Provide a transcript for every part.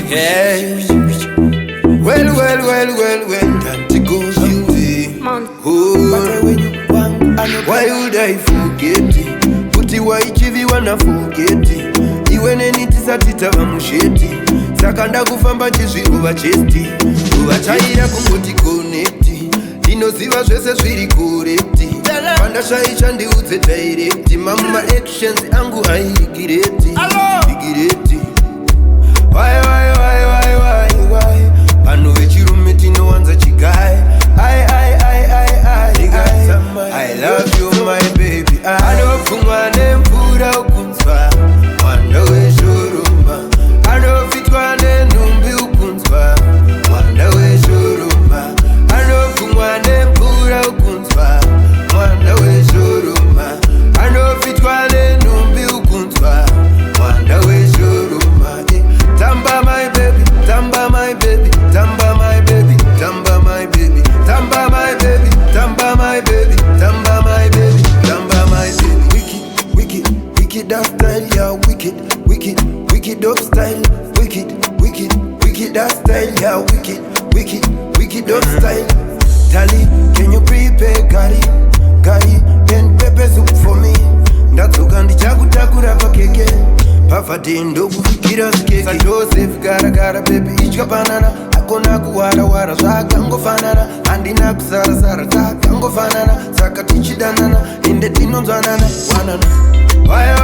Yeah. Well, time to go your way. Why would I forget it? Puti wa ichivi wana forget it. Iwe neni tisatita wa musheti. Sakanda kufamba chizwi uva chesti. Uva chaira kungoti connecti. Inoziva zvese zviri correcti. Panda shaisha ndiudze direct. Mama actions angu haigireti. Igireti. Why Pano vechirume tinowanza chigai. I love you my baby. Anofungwa nemvura ukunzwa Mwana Weshoroma. Anofitwa nenhumbi ukunzwa Mwana Weshoroma. Anofungwa nemvura ukunzwa Mwana Weshoroma. Anofitwa nenhumbi ukunzwa Mwana Weshoroma. Tamba my baby, tamba my baby, tamba my baby, tamba my baby, tamba my baby, tamba my baby, tamba my baby, tamba my baby. Wicked that style, yeah, wicked dog style, wicked that style, yeah, wicked dog style. Tally, can you prepare curry and pepper soup for me? Ndatsugandi chakutakura pakeke pafati ndokufikira zikeke. Joseph gara baby ichka banana. Akona kuwara zvakangofanana. Handina kusara zvakangofanana. Saka tichidanana ende tinonzwanana wanana. Why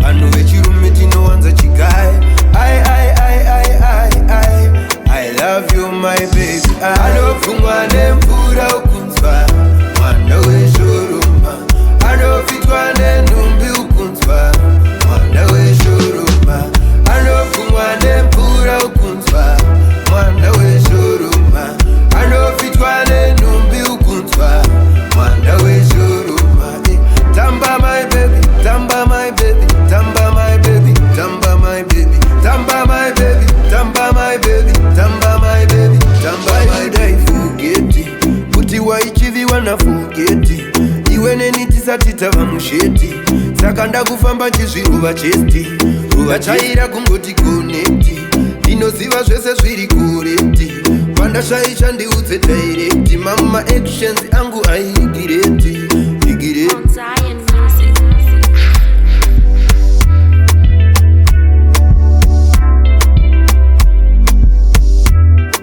Pano vechirume tinowanza chigai. I love you my baby. Anofungwa nemvura ukunzwa Mwana Weshoroma. Anofitwa nenhumbi ukunzwa Mwana Weshoroma. Anofungwa nemvura ukunzwa Mwana Weshoroma. Anofitwa nenhumbi ukunzwa Mwana Weshoroma. Tamba my baby, tamba my baby, tamba my baby, tamba my baby, tamba my baby, tamba my baby, tamba my baby, tamba my baby. Forget it. Puti wa ichivi wana forget it. Iwe neni tisatita wa musheti. Saka ndakufamba chizwi uva chesti. Uva chaira kungoti connecti. Inoziva zvese zviri correcti. Panda shaisha ndiudze direct. Mama actions angu haigireti. Igireti.